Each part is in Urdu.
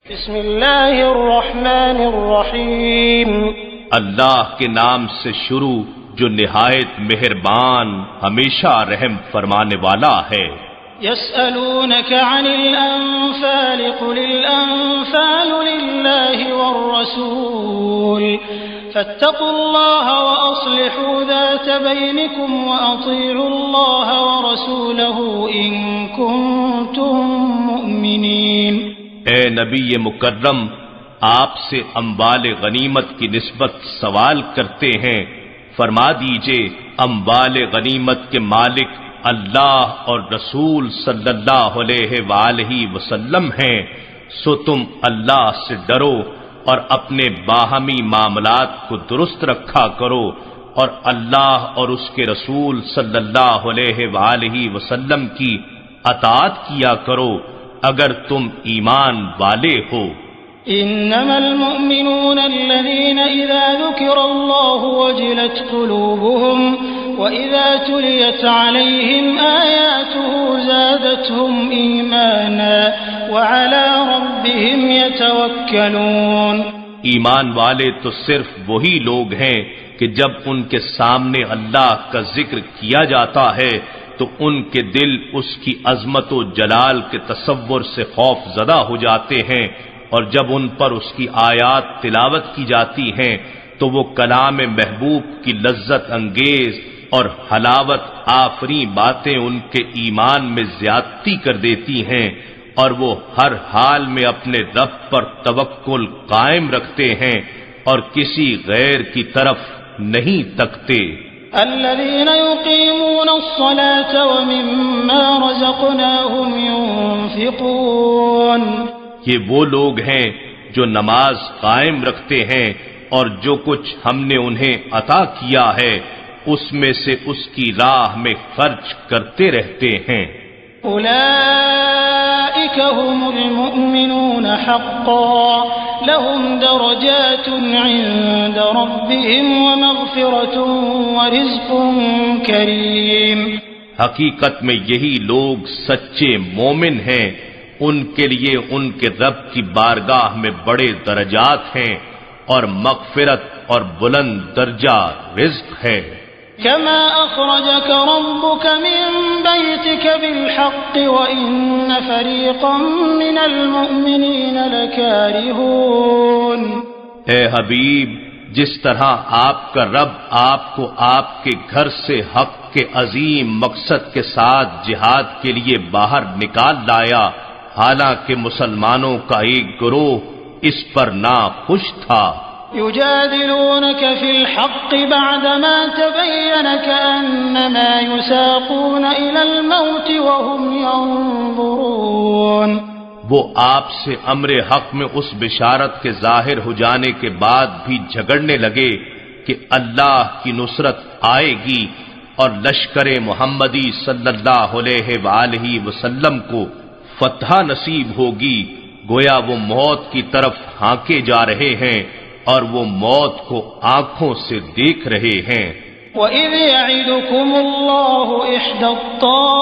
بسم اللہ الرحمن الرحیم اللہ کے نام سے شروع جو نہایت مہربان ہمیشہ رحم فرمانے والا ہے۔ يسألونك عن الأنفال قل الأنفال لله والرسول فاتقوا الله وأصلحوا ذات بينكم وأطيعوا الله ورسوله إن كنتم مؤمنين۔ اے نبی مکرم، آپ سے اموال غنیمت کی نسبت سوال کرتے ہیں، فرما دیجئے اموال غنیمت کے مالک اللہ اور رسول صلی اللہ علیہ وآلہ وسلم ہیں، سو تم اللہ سے ڈرو اور اپنے باہمی معاملات کو درست رکھا کرو اور اللہ اور اس کے رسول صلی اللہ علیہ وآلہ وسلم کی اطاعت کیا کرو اگر تم ایمان والے ہو۔ انما المؤمنون الذين اذا ذكر الله وجلت قلوبهم واذا تليت عليهم آياته زادتهم ايمانا وعلى ربهم يتوكلون۔ ایمان والے تو صرف وہی لوگ ہیں کہ جب ان کے سامنے اللہ کا ذکر کیا جاتا ہے تو ان کے دل اس کی عظمت و جلال کے تصور سے خوف زدہ ہو جاتے ہیں، اور جب ان پر اس کی آیات تلاوت کی جاتی ہیں تو وہ کلام محبوب کی لذت انگیز اور حلاوت آفری باتیں ان کے ایمان میں زیادتی کر دیتی ہیں، اور وہ ہر حال میں اپنے رب پر توکل قائم رکھتے ہیں اور کسی غیر کی طرف نہیں تکتے۔ الذين يقيمون الصلاة ومما رزقناهم ينفقون۔ یہ وہ لوگ ہیں جو نماز قائم رکھتے ہیں اور جو کچھ ہم نے انہیں عطا کیا ہے اس میں سے اس کی راہ میں خرچ کرتے رہتے ہیں۔ اولئک هم المؤمنون حقا لهم درجات عند ربهم ومغفرة ورزق کریم۔ حقیقت میں یہی لوگ سچے مومن ہیں، ان کے لیے ان کے رب کی بارگاہ میں بڑے درجات ہیں اور مغفرت اور بلند درجہ رزق ہے۔ كما أخرجك ربك من بيتك بالحق وإن فريقا من المؤمنين لكارهون۔ اے حبیب، جس طرح آپ کا رب آپ کو آپ کے گھر سے حق کے عظیم مقصد کے ساتھ جہاد کے لیے باہر نکال لایا، حالانکہ مسلمانوں کا ایک گروہ اس پر ناخوش تھا۔ يجادلونك في الحق بعدما تبين كأنما يساقون إلى الموت وهم ينظرون۔ وہ آپ سے امر حق میں اس بشارت کے ظاہر ہو جانے کے بعد بھی جھگڑنے لگے کہ اللہ کی نصرت آئے گی اور لشکر محمدی صلی اللہ علیہ وآلہ وسلم کو فتح نصیب ہوگی، گویا وہ موت کی طرف ہانکے جا رہے ہیں اور وہ موت کو آنکھوں سے دیکھ رہے ہیں۔ وَإِذْ يَعِدُكُمُ اللَّهُ إِحْدَى الطَّائِفَتَيْنِ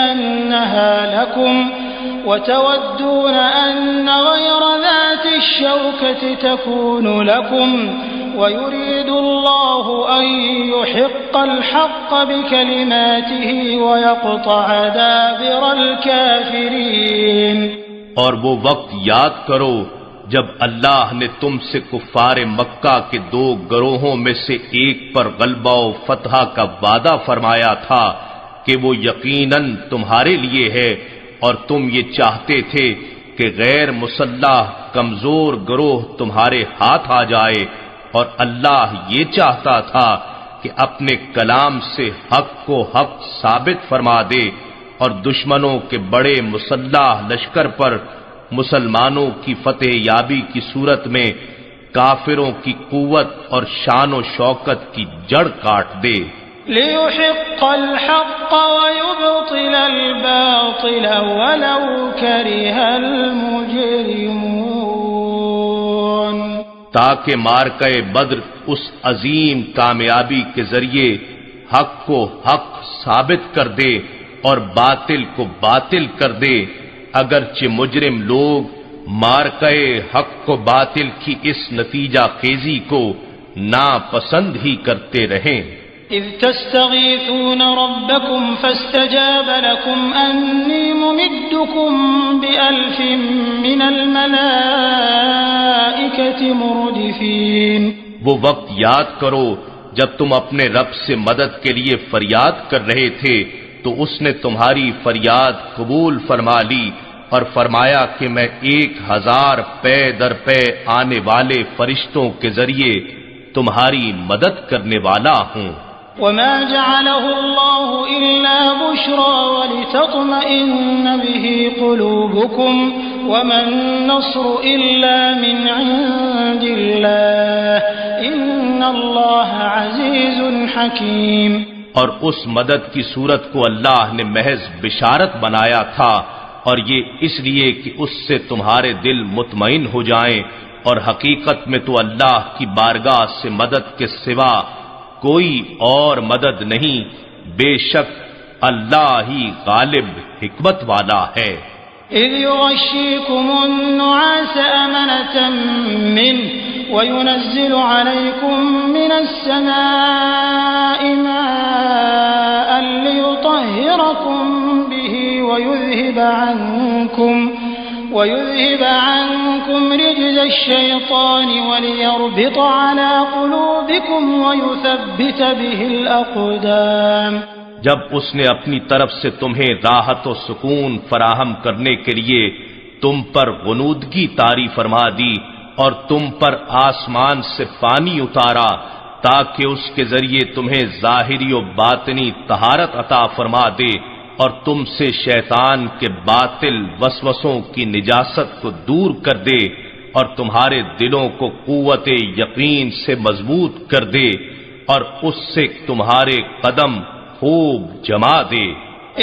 أَنَّهَا لَكُمْ وَتَوَدُّونَ أَنَّ غَيْرَ ذَاتِ الشَّوْكَةِ تَكُونُ لَكُمْ وَيُرِيدُ اللَّهُ أَن يُحِقَّ الْحَقَّ بِكَلِمَاتِهِ وَيَقْطَعَ دَابِرَ الْكَافِرِينَ۔ اور وہ وقت یاد کرو جب اللہ نے تم سے کفار مکہ کے دو گروہوں میں سے ایک پر غلبہ و فتح کا وعدہ فرمایا تھا کہ وہ یقیناً تمہارے لیے ہے، اور تم یہ چاہتے تھے کہ غیر مسلح کمزور گروہ تمہارے ہاتھ آ جائے، اور اللہ یہ چاہتا تھا کہ اپنے کلام سے حق کو حق ثابت فرما دے اور دشمنوں کے بڑے مسلح لشکر پر مسلمانوں کی فتح یابی کی صورت میں کافروں کی قوت اور شان و شوکت کی جڑ کاٹ دے۔ لِيُحِقَّ الْحَقَّ وَيُبْطِلَ الْبَاطِلَ وَلَوْ كَرِهَ الْمُجْرِمُونَ۔ تاکہ مارکہ بدر اس عظیم کامیابی کے ذریعے حق کو حق ثابت کر دے اور باطل کو باطل کر دے، اگرچہ مجرم لوگ مارکے حق کو باطل کی اس نتیجہ خیزی کو ناپسند ہی کرتے رہیں۔ اذ تستغیثون ربکم فاستجاب لکم انی ممدکم بألف من الملائکۃ مردفین۔ وہ وقت یاد کرو جب تم اپنے رب سے مدد کے لیے فریاد کر رہے تھے تو اس نے تمہاری فریاد قبول فرما لی اور فرمایا کہ میں 1000 پے در پے آنے والے فرشتوں کے ذریعے تمہاری مدد کرنے والا ہوں۔ وما جعله الله إلا بشرى ولتطمئن به قلوبكم وما النصر إلا من عند الله إن الله عزيز حكيم۔ اور اس مدد کی صورت کو اللہ نے محض بشارت بنایا تھا، اور یہ اس لیے کہ اس سے تمہارے دل مطمئن ہو جائیں، اور حقیقت میں تو اللہ کی بارگاہ سے مدد کے سوا کوئی اور مدد نہیں، بے شک اللہ ہی غالب حکمت والا ہے۔ اذ یغشیکم النعاس امنة منه وينزل عليكم من السماء ماء ليطهركم به ويذهب عنكم رجز الشيطان وليربط على قلوبكم ويثبت به الأقدام۔ جب اس نے اپنی طرف سے تمہیں راحت و سکون فراہم کرنے کے لیے تم پر غنودگی طاری فرما دی اور تم پر آسمان سے پانی اتارا تاکہ اس کے ذریعے تمہیں ظاہری و باطنی طہارت عطا فرما دے اور تم سے شیطان کے باطل وسوسوں کی نجاست کو دور کر دے اور تمہارے دلوں کو قوت یقین سے مضبوط کر دے اور اس سے تمہارے قدم خوب جما دے۔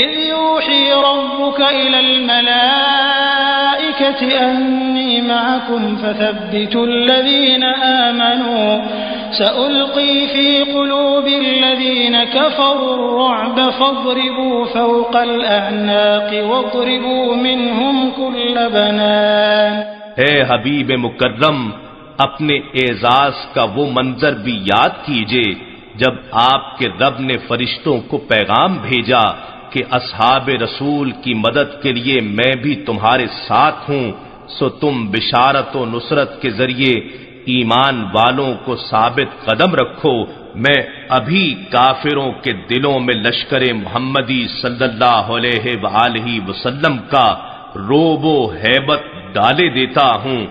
اذ یوحی ربک الی الملائکۃ انی معکم فثبتوا الذین آمنوا سألقی فی قلوب الذین کفروا الرعب فاضربوا فوق الأعناق واضربوا منهم كل بنان۔ اے حبیب مکرم، اپنے اعزاز کا وہ منظر بھی یاد کیجئے جب آپ کے رب نے فرشتوں کو پیغام بھیجا کہ اصحاب رسول کی مدد کے لیے میں بھی تمہارے ساتھ ہوں، سو تم بشارت و نصرت کے ذریعے ایمان والوں کو ثابت قدم رکھو۔ میں ابھی کافروں کے دلوں میں لشکر محمدی صلی اللہ علیہ وآلہ وسلم کا روب و ہیبت ڈالے دیتا ہوں،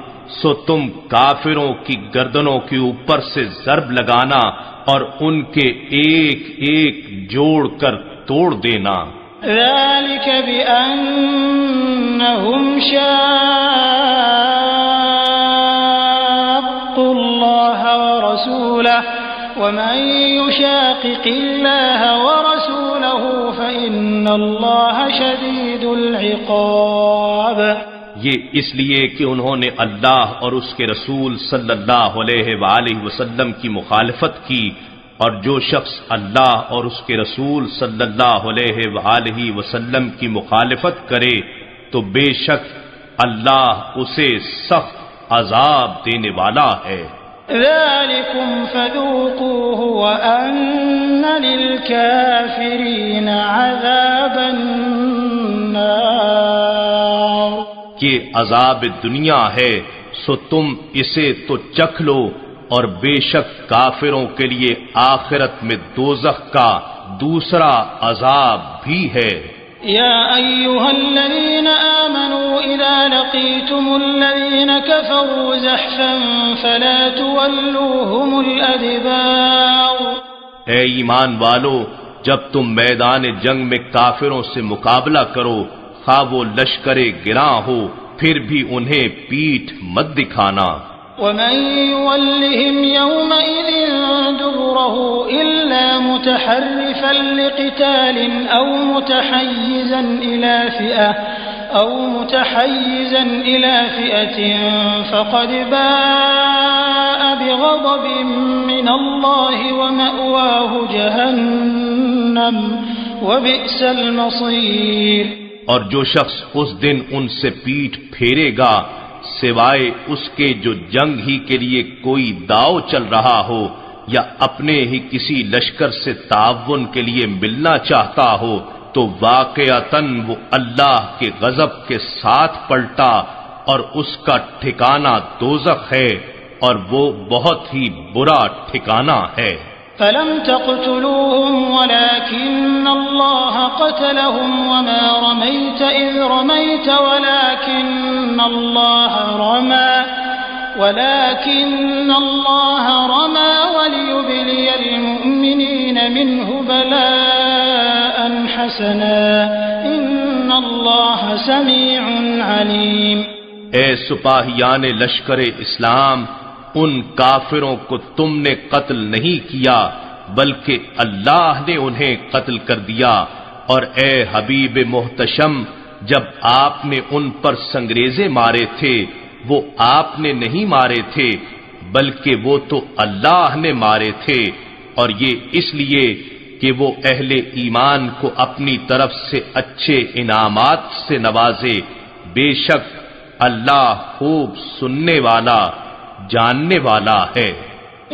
سو تم کافروں کی گردنوں کے اوپر سے ضرب لگانا اور ان کے ایک ایک جوڑ کر توڑ دینا۔ ذلك بأنهم شاقوا الله ورسوله ومن يشاقق الله ورسوله فإن الله شديد العقاب۔ یہ اس لیے کہ انہوں نے اللہ اور اس کے رسول صلی اللہ علیہ وآلہ وسلم کی مخالفت کی، اور جو شخص اللہ اور اس کے رسول صلی اللہ علیہ وآلہ وسلم کی مخالفت کرے تو بے شک اللہ اسے سخت عذاب دینے والا ہے۔ ذلكم فذوقوه وأن للكافرين عذاب النار۔ یہ عذاب دنیا ہے، سو تم اسے تو چکھ لو، اور بے شک کافروں کے لیے آخرت میں دوزخ کا دوسرا عذاب بھی ہے۔ یا ایھا الذین آمنوا اذا لقیتم الذین کفروا زحفا فلا تولوهم الادبار۔ اے ایمان والو، جب تم میدان جنگ میں کافروں سے مقابلہ کرو، خواہ وہ لشکر گراں ہو، پھر بھی انہیں پیٹھ مت دکھانا۔ ومن يولهم يومئذ دبره إلا متحرفا لقتال أو متحيزا إلى فئة فقد باء بغضب من الله ومأواه جهنم وبئس المصير۔ اور جو شخص اس دن ان سے پیٹھ پھیرے گا سوائے اس کے جو جنگ ہی کے لیے کوئی داؤ چل رہا ہو یا اپنے ہی کسی لشکر سے تعاون کے لیے ملنا چاہتا ہو تو واقعتاً وہ اللہ کے غضب کے ساتھ پلٹا اور اس کا ٹھکانہ دوزخ ہے اور وہ بہت ہی برا ٹھکانہ ہے۔ فلم تقتلوهم ولكن الله قتلهم وما رميت إذ رميت ولكن الله رمى وليبلي المؤمنين منه بلاء حسنا إن الله سميع عليم۔ اے سپاہیان لشکر اسلام، ان کافروں کو تم نے قتل نہیں کیا بلکہ اللہ نے انہیں قتل کر دیا، اور اے حبیب محتشم، جب آپ نے ان پر سنگریزے مارے تھے وہ آپ نے نہیں مارے تھے بلکہ وہ تو اللہ نے مارے تھے، اور یہ اس لیے کہ وہ اہل ایمان کو اپنی طرف سے اچھے انعامات سے نوازے۔ بے شک اللہ خوب سننے والا جاننے والا ہے۔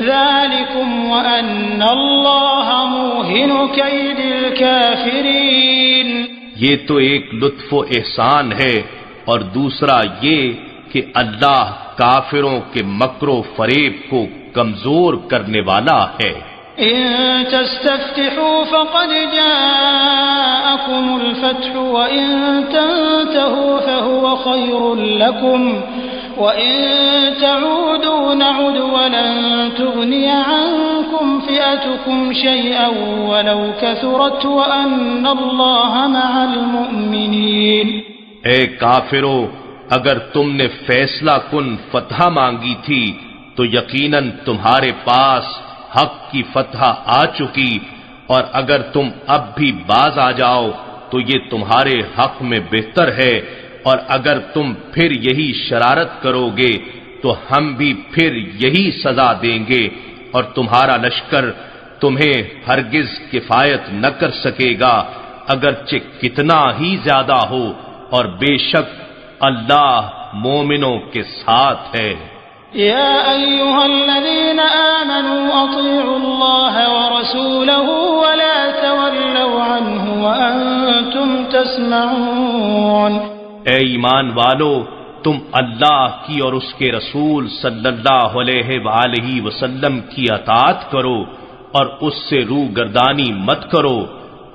ذالکم وان اللہ موہن کید الکافرین، یہ تو ایک لطف و احسان ہے، اور دوسرا یہ کہ اللہ کافروں کے مکر و فریب کو کمزور کرنے والا ہے۔ ان تستفتحوا فقد جاءكم الفتح وان تنتهوا فهو خير لكم وَإِن تَعُودُوا نَعُدْ وَلَن تُغْنِيَ عَنكُمْ فِئَتُكُمْ شَيْئًا وَلَوْ كَثُرَتْ وَأَنَّ اللَّهَ مَعَ الْمُؤْمِنِينَ۔ اے کافرو، اگر تم نے فیصلہ کن فتح مانگی تھی تو یقیناً تمہارے پاس حق کی فتح آ چکی، اور اگر تم اب بھی باز آ جاؤ تو یہ تمہارے حق میں بہتر ہے، اور اگر تم پھر یہی شرارت کرو گے تو ہم بھی پھر یہی سزا دیں گے، اور تمہارا لشکر تمہیں ہرگز کفایت نہ کر سکے گا اگرچہ کتنا ہی زیادہ ہو، اور بے شک اللہ مومنوں کے ساتھ ہے۔ یا ایھا الذین آمنوا اطیعوا اللہ ورسولہ ولا تولوا عنہ وانتم تسمعون۔ اے ایمان والو، تم اللہ کی اور اس کے رسول صلی اللہ علیہ وآلہ وسلم کی اطاعت کرو اور اس سے روگردانی مت کرو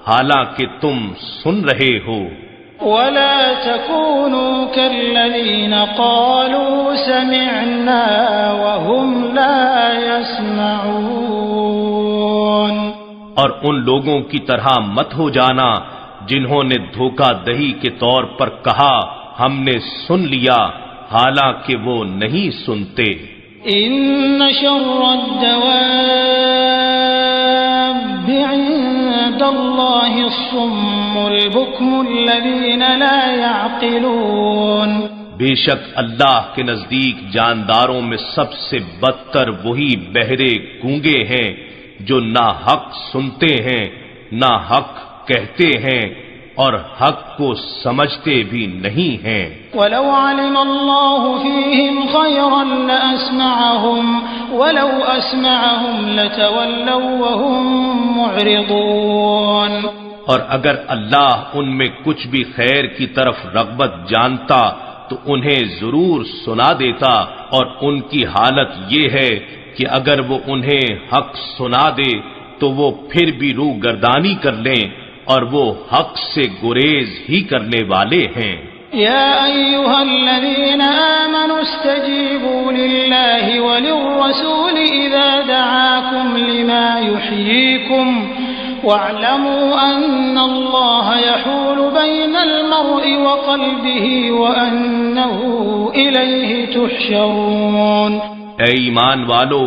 حالانکہ تم سن رہے ہو۔ ولا تكونوا كالذين قالوا سمعنا وهم لا يسمعون، اور ان لوگوں کی طرح مت ہو جانا جنہوں نے دھوکہ دہی کے طور پر کہا ہم نے سن لیا حالانکہ وہ نہیں سنتے۔ ان شر الدواب عند اللہ الصم البکم الذین لا يعقلون، بے شک اللہ کے نزدیک جانداروں میں سب سے بدتر وہی بہرے گونگے ہیں جو نہ حق سنتے ہیں نہ حق کہتے ہیں اور حق کو سمجھتے بھی نہیں ہیں۔ وَلَوْ عَلِمَ اللَّهُ فِيهِمْ خَيْرًا لَأَسْمَعَهُمْ وَلَوْ أَسْمَعَهُمْ لَتَوَلَّوْا وَهُمْ مُعْرِضُونَ، اور اگر اللہ ان میں کچھ بھی خیر کی طرف رغبت جانتا تو انہیں ضرور سنا دیتا، اور ان کی حالت یہ ہے کہ اگر وہ انہیں حق سنا دے تو وہ پھر بھی روگردانی کر لیں، اور وہ حق سے گریز ہی کرنے والے ہیں۔ یا ایھا الذین آمنوا استجیبوا للہ وللرسول اذا دعاکم لما یحییکم واعلموا ان اللہ یحول بین المرء وقلبہ وانہ الیہ تحشرون۔ اے ایمان والو،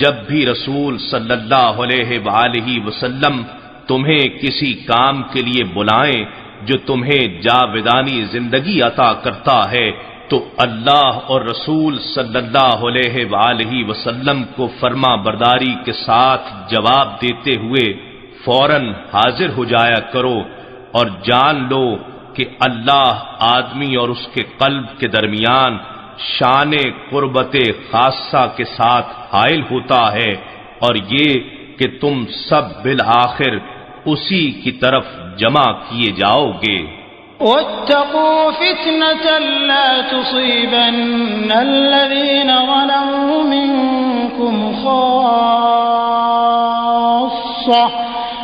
جب بھی رسول صلی اللہ علیہ وآلہ وسلم تمہیں کسی کام کے لیے بلائیں جو تمہیں جاودانی زندگی عطا کرتا ہے تو اللہ اور رسول صلی اللہ علیہ وآلہ وسلم کو فرما برداری کے ساتھ جواب دیتے ہوئے فوراً حاضر ہو جایا کرو، اور جان لو کہ اللہ آدمی اور اس کے قلب کے درمیان شان قربت خاصہ کے ساتھ حائل ہوتا ہے، اور یہ کہ تم سب بالآخر اسی کی طرف جمع کیے جاؤ گے۔ واتقوا فتنة لا تصيبن الذين ظلموا منكم خاصة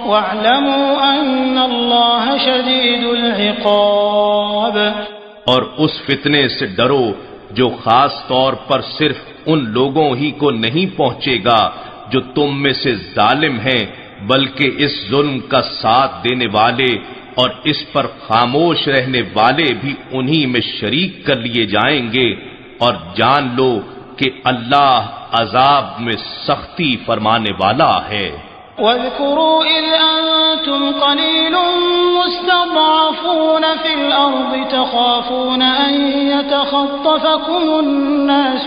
واعلموا أن الله شديد العقاب۔ اور اس فتنے سے ڈرو جو خاص طور پر صرف ان لوگوں ہی کو نہیں پہنچے گا جو تم میں سے ظالم ہیں، بلکہ اس ظلم کا ساتھ دینے والے اور اس پر خاموش رہنے والے بھی انہی میں شریک کر لیے جائیں گے، اور جان لو کہ اللہ عذاب میں سختی فرمانے والا ہے۔ واذكروا إذ أنتم قليل مستضعفون في الأرض تخافون أن يتخطفكم الناس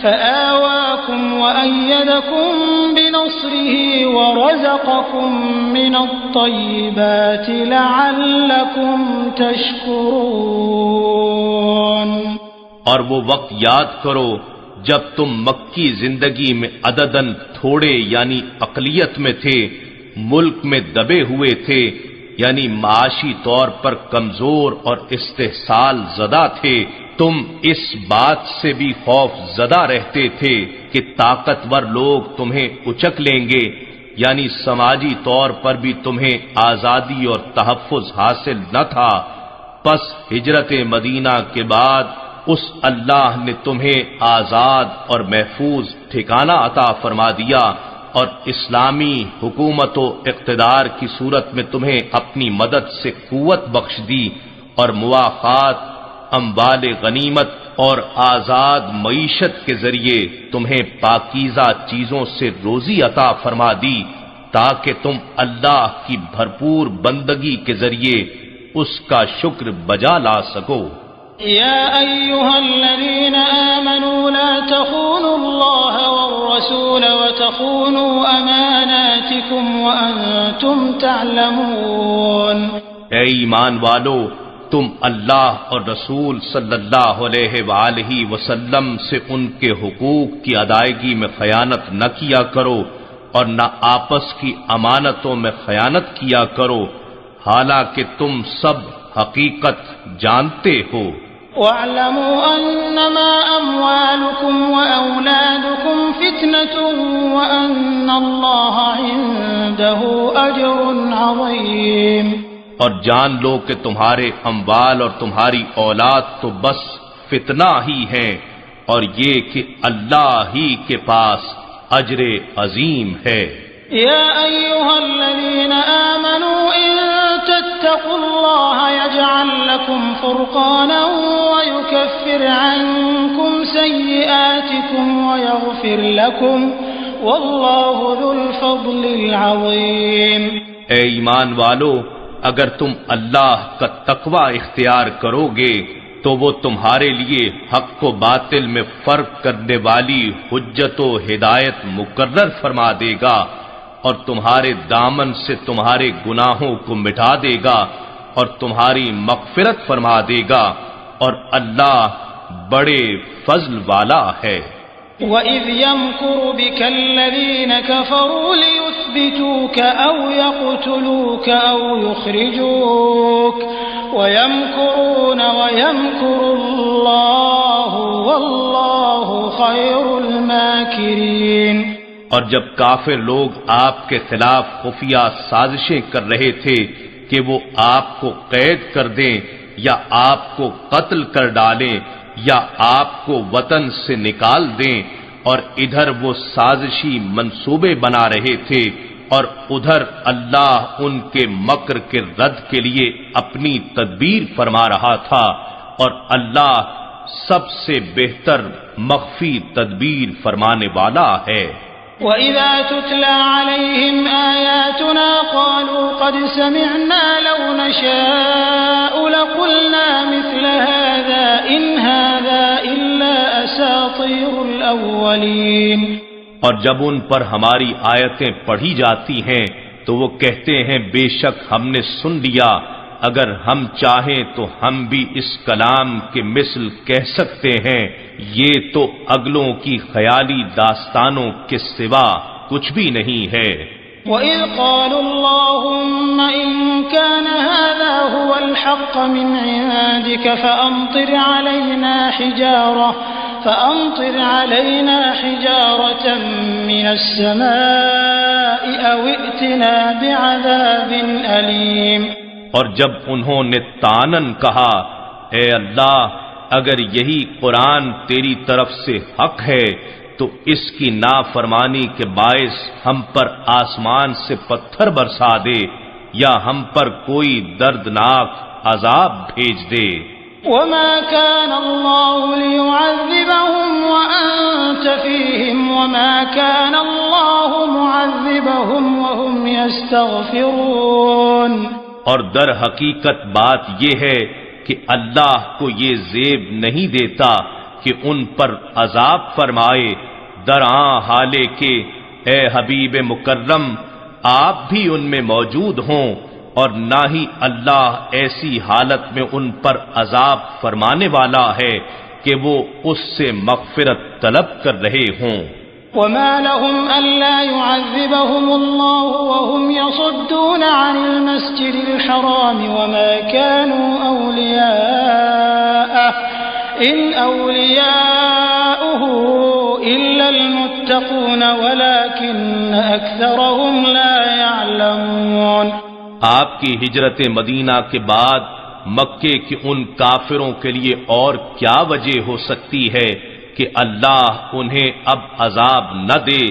فآواكم وأيدكم بنصره ورزقكم من الطيبات لعلكم تشكرون۔ اور وہ وقت یاد کرو جب تم مکی زندگی میں عدداً تھوڑے یعنی اقلیت میں تھے، ملک میں دبے ہوئے تھے، یعنی معاشی طور پر کمزور اور استحصال زدہ تھے، تم اس بات سے بھی خوف زدہ رہتے تھے کہ طاقتور لوگ تمہیں اچک لیں گے، یعنی سماجی طور پر بھی تمہیں آزادی اور تحفظ حاصل نہ تھا۔ پس ہجرت مدینہ کے بعد اس اللہ نے تمہیں آزاد اور محفوظ ٹھکانہ عطا فرما دیا، اور اسلامی حکومت و اقتدار کی صورت میں تمہیں اپنی مدد سے قوت بخش دی، اور مواخات، اموال غنیمت اور آزاد معیشت کے ذریعے تمہیں پاکیزہ چیزوں سے روزی عطا فرما دی، تاکہ تم اللہ کی بھرپور بندگی کے ذریعے اس کا شکر بجا لا سکو۔ يا أيها الذين آمنوا لا تخونوا الله والرسول وتخونوا أماناتكم وأنتم تعلمون۔ اے ایمان والو، تم اللہ اور رسول صلی اللہ علیہ وآلہ وسلم سے ان کے حقوق کی ادائیگی میں خیانت نہ کیا کرو، اور نہ آپس کی امانتوں میں خیانت کیا کرو، حالانکہ تم سب حقیقت جانتے ہو۔ وَاعْلَمُوا أَنَّمَا أَمْوَالُكُمْ وَأَوْلَادُكُمْ فِتْنَةٌ وَأَنَّ اللَّهَ عِندَهُ أَجْرٌ عَظِيمٌ۔ اور جان لو کہ تمہارے اموال اور تمہاری اولاد تو بس فتنہ ہی ہیں، اور یہ کہ اللہ ہی کے پاس اجر عظیم ہے۔ یا ایھا الذین آمنوا ان تتقوا اللہ یجعل لکم فرقانا ویکفر عنکم سیئاتکم ویغفر لکم واللہ ذو الفضل العظیم۔ اے ایمان والو، اگر تم اللہ کا تقوی اختیار کرو گے تو وہ تمہارے لیے حق و باطل میں فرق کرنے والی حجت و ہدایت مقرر فرما دے گا، اور تمہارے دامن سے تمہارے گناہوں کو مٹا دے گا، اور تمہاری مغفرت فرما دے گا، اور اللہ بڑے فضل والا ہے۔ وَإِذْ يَمْكُرُ بِكَ الَّذِينَ كَفَرُوا لِيُثْبِتُوكَ أَوْ يَقْتُلُوكَ أَوْ يُخْرِجُوكَ وَيَمْكُرُونَ وَيَمْكُرُ اللَّهُ وَاللَّهُ خَيْرُ الْمَاكِرِينَ۔ اور جب کافر لوگ آپ کے خلاف خفیہ سازشیں کر رہے تھے کہ وہ آپ کو قید کر دیں یا آپ کو قتل کر ڈالیں یا آپ کو وطن سے نکال دیں، اور ادھر وہ سازشی منصوبے بنا رہے تھے، اور ادھر اللہ ان کے مکر کے رد کے لیے اپنی تدبیر فرما رہا تھا، اور اللہ سب سے بہتر مخفی تدبیر فرمانے والا ہے۔ وَإِذَا تُتْلَى عَلَيْهِمْ آيَاتُنَا قَالُوا قَدْ سَمِعْنَا لَوْ نَشَاءُ لَقُلْنَا مِثْلَ هَذَا إِنْ هَذَا إِلَّا أَسَاطِيرُ الْأَوَّلِينَ۔ اور جب ان پر ہماری آیتیں پڑھی جاتی ہیں تو وہ کہتے ہیں بے شک ہم نے سن لیا، اگر ہم چاہیں تو ہم بھی اس کلام کے مثل کہہ سکتے ہیں، یہ تو اگلوں کی خیالی داستانوں کے سوا کچھ بھی نہیں ہے۔ وَإِذْ قَالُوا اللَّهُمَّ إِن كَانَ هَذَا هُوَ الْحَقَّ مِنْ عِندِكَ فَأَمْطِرْ عَلَيْنَا حِجَارَةً مِّنَ السَّمَاءِ أَوْ ائْتِنَا بِعَذَابٍ أَلِيمٍ۔ اور جب انہوں نے طعناً کہا، اے اللہ اگر یہی قرآن تیری طرف سے حق ہے تو اس کی نافرمانی کے باعث ہم پر آسمان سے پتھر برسا دے یا ہم پر کوئی دردناک عذاب بھیج دے۔ وَمَا كَانَ اللَّهُ لِيُعَذِّبَهُمْ وَأَنْتَ فِيهِمْ وَمَا كَانَ اللَّهُ مُعَذِّبَهُمْ وَهُمْ يَسْتَغْفِرُونَ۔ اور در حقیقت بات یہ ہے کہ اللہ کو یہ زیب نہیں دیتا کہ ان پر عذاب فرمائے، درآں حالے کہ اے حبیب مکرم آپ بھی ان میں موجود ہوں، اور نہ ہی اللہ ایسی حالت میں ان پر عذاب فرمانے والا ہے کہ وہ اس سے مغفرت طلب کر رہے ہوں۔ وَمَا لَهُمْ أَلَّا يُعَذِّبَهُمُ اللَّهُ وَهُمْ يَصُدُّونَ عَنِ الْمَسْجِدِ الْحَرَامِ وَمَا كَانُوا أَوْلِيَاءَهُ إِنْ أَوْلِيَاؤُهُ إِلَّا الْمُتَّقُونَ وَلَكِنَّ أَكْثَرَهُمْ لَا يَعْلَمُونَ۔ آپ کی ہجرت مدینہ کے بعد مکے کے ان کافروں کے لیے اور کیا وجہ ہو سکتی ہے کہ اللہ انہیں اب عذاب نہ دے،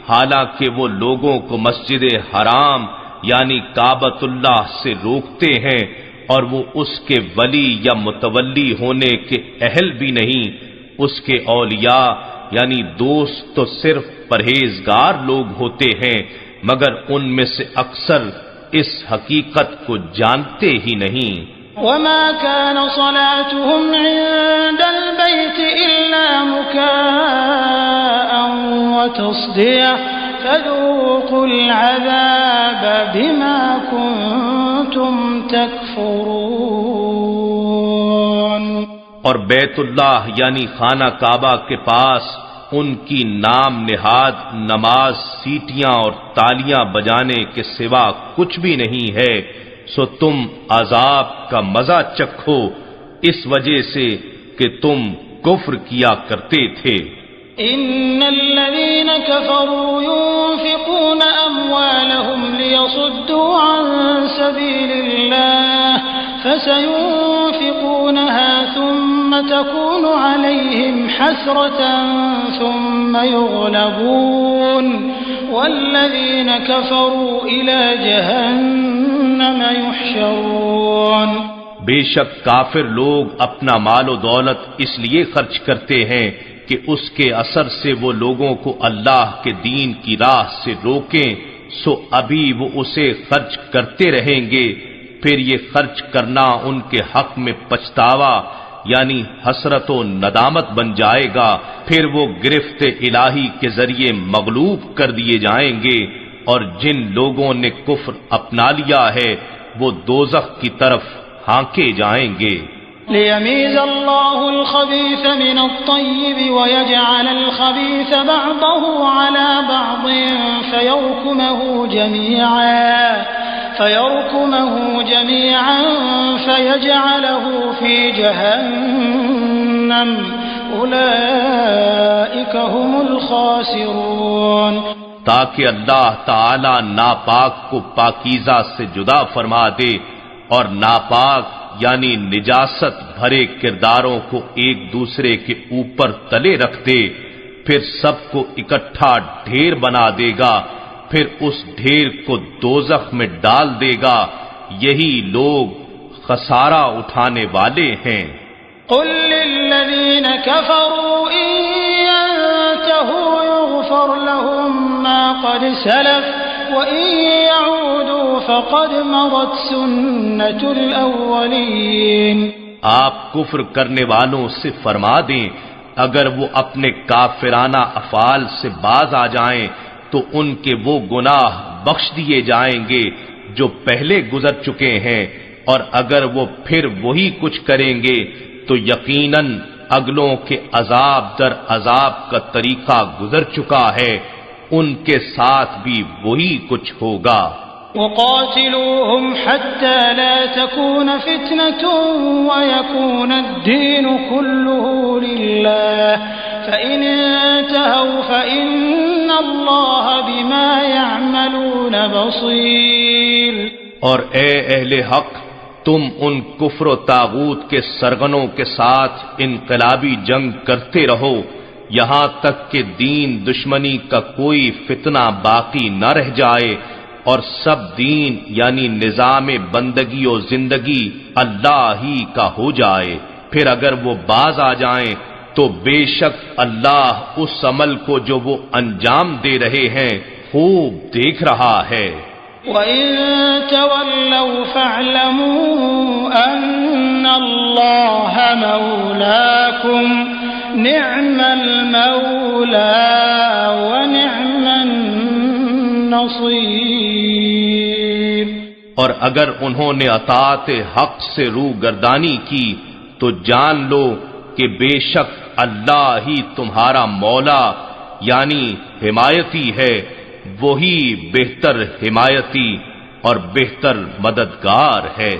حالانکہ وہ لوگوں کو مسجد حرام یعنی کعبۃ اللہ سے روکتے ہیں اور وہ اس کے ولی یا متولی ہونے کے اہل بھی نہیں۔ اس کے اولیاء یعنی دوست تو صرف پرہیزگار لوگ ہوتے ہیں، مگر ان میں سے اکثر اس حقیقت کو جانتے ہی نہیں۔ وَمَا كَانَ صَلَاتُهُمْ عِندَ الْبَيْتِ إِلَّا مُكَاءً وَتَصْدِيَةً فَذُوقُوا الْعَذَابَ بِمَا كُنتُمْ تَكْفُرُونَ۔ اور بیت اللہ یعنی خانہ کعبہ کے پاس ان کی نام نہاد نماز سیٹیاں اور تالیاں بجانے کے سوا کچھ بھی نہیں ہے، سو تم عذاب کا مزہ چکھو اس وجہ سے کہ تم کفر کیا کرتے تھے۔ ان الذين كفروا ينفقون اموالهم ليصدوا عن سبيل الله فسينفقونها ثم تكون عليهم حسرة ثم يغلبون والذين كفروا إلى جهنم يحشرون۔ بے شک کافر لوگ اپنا مال و دولت اس لیے خرچ کرتے ہیں کہ اس کے اثر سے وہ لوگوں کو اللہ کے دین کی راہ سے روکیں، سو ابھی وہ اسے خرچ کرتے رہیں گے، پھر یہ خرچ کرنا ان کے حق میں پچھتاوا یعنی حسرت و ندامت بن جائے گا، پھر وہ گرفت الہی کے ذریعے مغلوب کر دیے جائیں گے، اور جن لوگوں نے کفر اپنا لیا ہے وہ دوزخ کی طرف ہانکے جائیں گے۔ ليميز الله الخبيث من الطيب ويجعل الخبيث بعضه على بعض فيركمه جميعا فيجعله في جهنم أولئك هم الخاسرون۔ تاکہ اللہ تعالی ناپاک کو پاکیزہ سے جدا فرما دے اور ناپاک یعنی نجاست بھرے کرداروں کو ایک دوسرے کے اوپر تلے رکھ دے، پھر سب کو اکٹھا ڈھیر بنا دے گا، پھر اس ڈھیر کو دوزخ میں ڈال دے گا، یہی لوگ خسارہ اٹھانے والے ہیں۔ قل للذین كفروا ان ينتهوا يغفر لهم ما قد سلف وَإِن يَعُودُوا فَقَدْ مَضَتْ سُنَّةُ الْأَوَّلِينَ۔ آپ کفر کرنے والوں سے فرما دیں اگر وہ اپنے کافرانہ افعال سے باز آ جائیں تو ان کے وہ گناہ بخش دیے جائیں گے جو پہلے گزر چکے ہیں، اور اگر وہ پھر وہی کچھ کریں گے تو یقیناً اگلوں کے عذاب در عذاب کا طریقہ گزر چکا ہے، ان کے ساتھ بھی وہی کچھ ہوگا۔ وقاتلوهم حتى لا تكون فتنة ويكون الدين كله لله فإن انتهوا فإن الله بما يعملون بصير۔ اور اے اہل حق، تم ان کفر و طاغوت کے سرغنوں کے ساتھ انقلابی جنگ کرتے رہو یہاں تک کہ دین دشمنی کا کوئی فتنہ باقی نہ رہ جائے اور سب دین یعنی نظام بندگی و زندگی اللہ ہی کا ہو جائے۔ پھر اگر وہ باز آ جائیں تو بے شک اللہ اس عمل کو جو وہ انجام دے رہے ہیں خوب دیکھ رہا ہے۔ وَإِن تَوَلَّوْا فَاعْلَمُوا أَنَّ اللَّهَ مَوْلَاكُمْ نِعْمَ الْمَوْلَى وَنِعْمَ النَّصِيرُ۔ اور اگر انہوں نے اطاعت حق سے روگردانی کی تو جان لو کہ بے شک اللہ ہی تمہارا مولا یعنی حمایتی ہے، وہی بہتر حمایتی اور بہتر مددگار ہے۔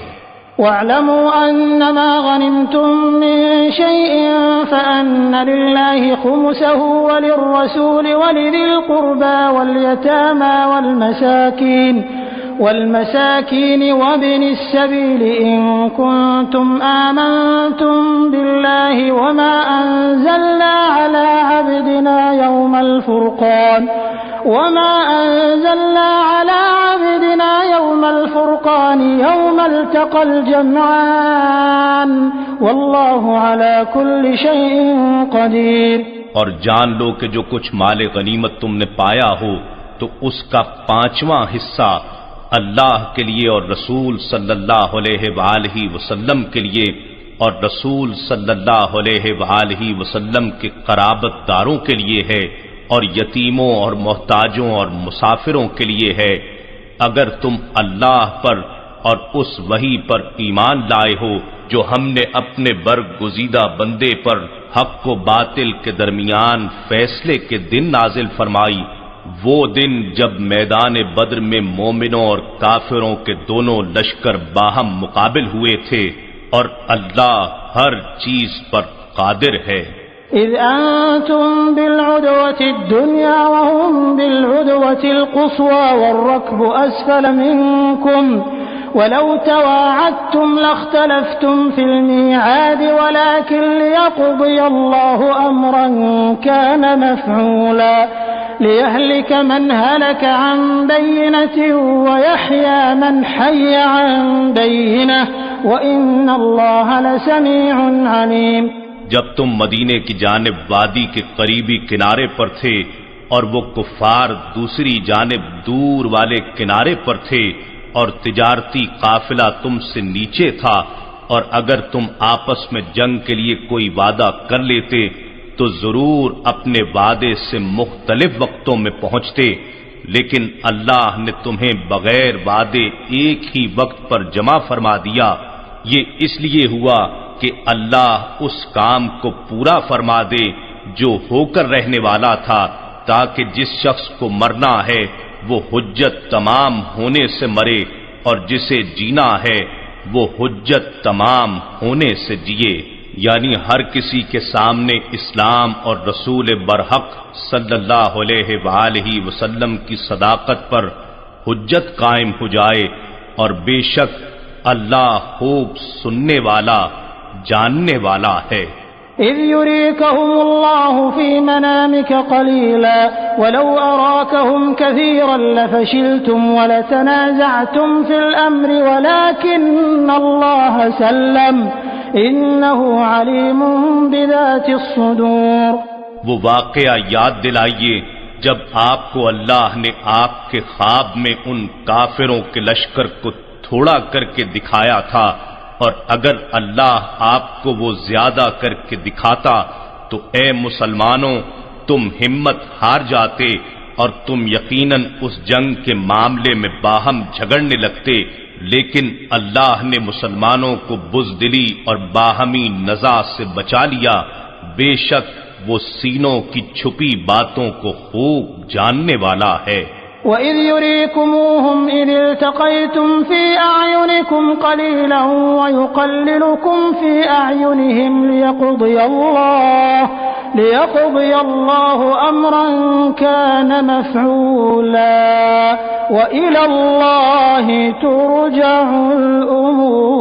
وَاعْلَمُوا أَنَّمَا غَنِمْتُم مِّن شَيْءٍ فَأَنَّ لِلَّهِ خُمُسَهُ وَلِلرَّسُولِ وَلِذِي الْقُرْبَى وَالْيَتَامَى والمساكين وابن السبيل إن كنتم آمنتم بالله وما أنزلنا على عبدنا يوم الفرقان يوم التقى الجمعان والله على كل شيء قدير۔ اور جان لو کہ جو کچھ مال غنیمت تم نے پایا ہو تو اس کا 5واں حصہ اللہ کے لیے اور رسول صلی اللہ علیہ وآلہ وسلم کے لیے اور رسول صلی اللہ علیہ وآلہ وسلم کے قرابت داروں کے لیے ہے اور یتیموں اور محتاجوں اور مسافروں کے لیے ہے۔ اگر تم اللہ پر اور اس وحی پر ایمان لائے ہو جو ہم نے اپنے برگزیدہ بندے پر حق و باطل کے درمیان فیصلے کے دن نازل فرمائی، وہ دن جب میدان بدر میں مومنوں اور کافروں کے دونوں لشکر باہم مقابل ہوئے تھے، اور اللہ ہر چیز پر قادر ہے۔ إذ أنتم بالعدوة الدنيا وهم بالعدوة القصوى والركب أسفل منكم ولو تواعدتم لاختلفتم في الميعاد ولكن ليقضي الله أمرا كان مفعولا ليهلك من هلك عن بينة ويحيى من حي عن بينة وإن الله لسميع عليم۔ جب تم مدینے کی جانب وادی کے قریبی کنارے پر تھے اور وہ کفار دوسری جانب دور والے کنارے پر تھے اور تجارتی قافلہ تم سے نیچے تھا، اور اگر تم آپس میں جنگ کے لیے کوئی وعدہ کر لیتے تو ضرور اپنے وعدے سے مختلف وقتوں میں پہنچتے، لیکن اللہ نے تمہیں بغیر وعدے ایک ہی وقت پر جمع فرما دیا۔ یہ اس لیے ہوا کہ اللہ اس کام کو پورا فرما دے جو ہو کر رہنے والا تھا، تاکہ جس شخص کو مرنا ہے وہ حجت تمام ہونے سے مرے اور جسے جینا ہے وہ حجت تمام ہونے سے جیے، یعنی ہر کسی کے سامنے اسلام اور رسول برحق صلی اللہ علیہ وآلہ وسلم کی صداقت پر حجت قائم ہو جائے، اور بے شک اللہ خوب سننے والا جاننے والا ہے۔ إذ يريكهم الله في منامك قليلا ولو أراكهم كثيرا لفشلتم ولتنازعتم في الأمر ولكن الله سلم إنه عليم بذات الصدور۔ وہ واقعہ یاد دلائیے جب آپ کو اللہ نے آپ کے خواب میں ان کافروں کے لشکر کو تھوڑا کر کے دکھایا تھا، اور اگر اللہ آپ کو وہ زیادہ کر کے دکھاتا تو اے مسلمانوں تم ہمت ہار جاتے، اور تم یقیناً اس جنگ کے معاملے میں باہم جھگڑنے لگتے، لیکن اللہ نے مسلمانوں کو بزدلی اور باہمی نزاع سے بچا لیا، بے شک وہ سینوں کی چھپی باتوں کو خوب جاننے والا ہے۔ وَإِذْ يُرِيكُمُوهُمْ إِذِ الْتَقَيْتُمْ فِي أَعْيُنِكُمْ قَلِيلًا وَيُقَلِّلُكُمْ فِي أَعْيُنِهِمْ لِيَقْضِيَ اللَّهُ أَمْرًا كَانَ مَفْعُولًا وَإِلَى اللَّهِ تُرْجَعُ الْأُمُورُ۔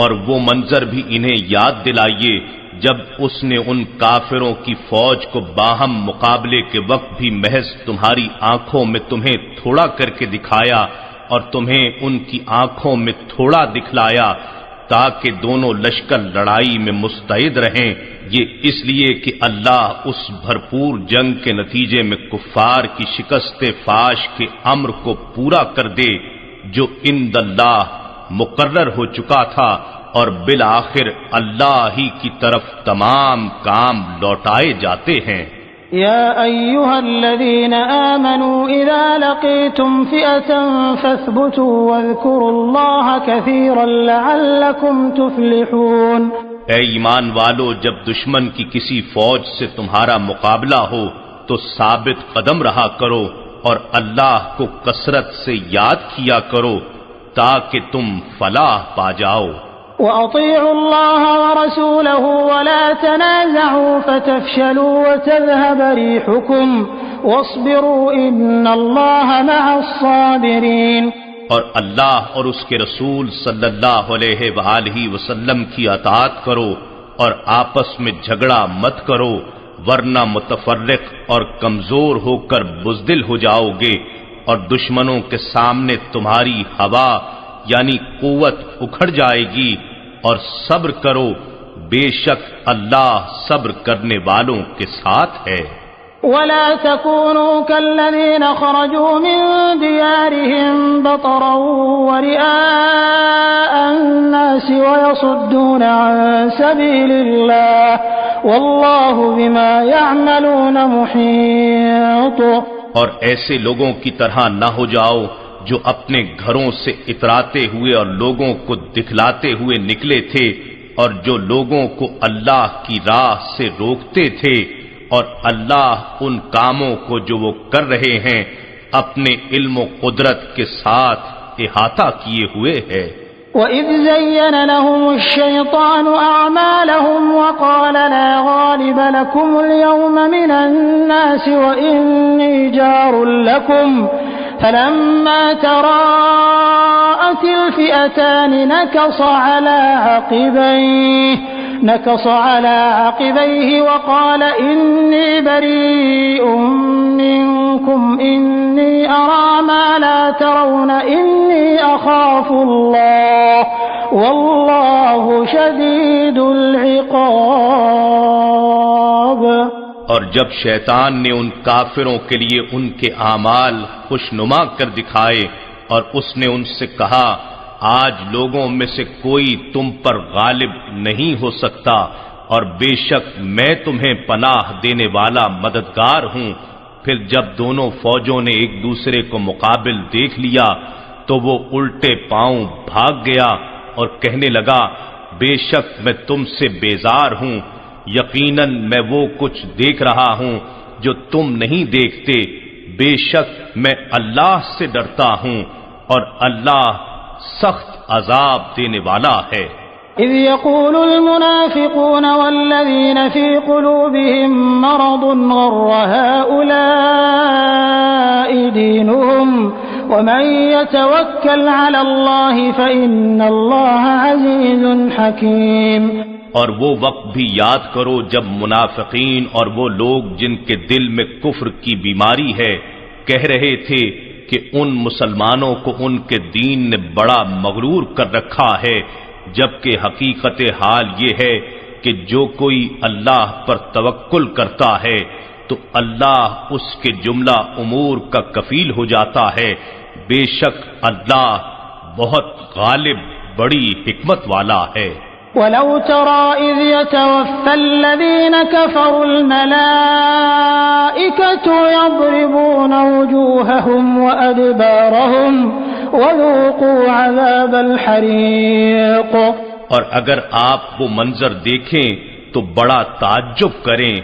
اور وہ منظر بھی انہیں یاد دلائیے جب اس نے ان کافروں کی فوج کو باہم مقابلے کے وقت بھی محض تمہاری آنکھوں میں تمہیں تھوڑا کر کے دکھایا اور تمہیں ان کی آنکھوں میں تھوڑا دکھلایا تاکہ دونوں لشکر لڑائی میں مستعد رہیں، یہ اس لیے کہ اللہ اس بھرپور جنگ کے نتیجے میں کفار کی شکست فاش کے امر کو پورا کر دے جو عند اللہ مقرر ہو چکا تھا، اور بالآخر اللہ ہی کی طرف تمام کام لوٹائے جاتے ہیں۔ یا ایھا الذین آمنوا اذا لقیتم فئة فاثبتوا واذکروا اللہ کثیرا لعلکم تفلحون۔ اے ایمان والو، جب دشمن کی کسی فوج سے تمہارا مقابلہ ہو تو ثابت قدم رہا کرو اور اللہ کو کثرت سے یاد کیا کرو تاکہ تم فلاح پا جاؤ۔ وَأَطِيعُوا اللَّهَ وَرَسُولَهُ وَلَا تَنَازَعُوا فَتَفْشَلُوا وَتَذْهَبَ رِيحُكُمْ وَاصْبِرُوا إِنَّ اللَّهَ مَعَ الصَّابِرِينَ۔ اور اللہ اور اس کے رسول صلی اللہ علیہ وآلہ وسلم کی اطاعت کرو اور آپس میں جھگڑا مت کرو، ورنہ متفرق اور کمزور ہو کر بزدل ہو جاؤ گے، اور دشمنوں کے سامنے تمہاری ہوا یعنی قوت اکھڑ جائے گی، اور صبر کرو، بے شک اللہ صبر کرنے والوں کے ساتھ ہے۔ وَلَا تَكُونُوا كَالَّذِينَ خَرَجُوا مِن دِيَارِهِم بَطَرًا وَرِئَاءَ النَّاسِ وَيَصُدُّونَ عَن سَبِيلِ اللَّهِ وَاللَّهُ بِمَا يَعْمَلُونَ مُحِيطٌ۔ اور ایسے لوگوں کی طرح نہ ہو جاؤ جو اپنے گھروں سے اتراتے ہوئے اور لوگوں کو دکھلاتے ہوئے نکلے تھے، اور جو لوگوں کو اللہ کی راہ سے روکتے تھے، اور اللہ ان کاموں کو جو وہ کر رہے ہیں اپنے علم و قدرت کے ساتھ احاطہ کیے ہوئے ہے۔ وَإِذْ زَيَّنَ لَهُمُ الشَّيْطَانُ أَعْمَالَهُمْ وَقَالَ لَا غَالِبَ لَكُمُ الْيَوْمَ مِنَ النَّاسِ وَإِنِّي جَارٌ لَكُمْ فَلَمَّا تَرَاءَتِ الْفِئَتَانِ نكص على عقبيه وقال إني بريء منكم إني أرى ما لا ترون إني أخاف الله والله شديد العقاب۔ اور جب شیطان نے ان کافروں کے لیے ان کے اعمال خوشنما کر دکھائے اور اس نے ان سے کہا آج لوگوں میں سے کوئی تم پر غالب نہیں ہو سکتا، اور بے شک میں تمہیں پناہ دینے والا مددگار ہوں، پھر جب دونوں فوجوں نے ایک دوسرے کو مقابل دیکھ لیا تو وہ الٹے پاؤں بھاگ گیا اور کہنے لگا بے شک میں تم سے بیزار ہوں، یقیناً میں وہ کچھ دیکھ رہا ہوں جو تم نہیں دیکھتے، بے شک میں اللہ سے ڈرتا ہوں اور اللہ سخت عذاب دینے والا ہے۔ اذ يقول المنافقون والذين في قلوبهم مرض غر هؤلاء دينهم ومن يتوكل على الله فإن الله عزيز حكيم۔ اور وہ وقت بھی یاد کرو جب منافقین اور وہ لوگ جن کے دل میں کفر کی بیماری ہے کہہ رہے تھے کہ ان مسلمانوں کو ان کے دین نے بڑا مغرور کر رکھا ہے، جبکہ حقیقت حال یہ ہے کہ جو کوئی اللہ پر توکل کرتا ہے تو اللہ اس کے جملہ امور کا کفیل ہو جاتا ہے، بے شک اللہ بہت غالب بڑی حکمت والا ہے۔ ولو ترى إذ يتوفى الذين كفروا الملائكة يضربون وجوههم وأدبارهم وذوقوا عذاب الحريق. اور اگر آپ وہ منظر دیکھیں تو بڑا تعجب کریں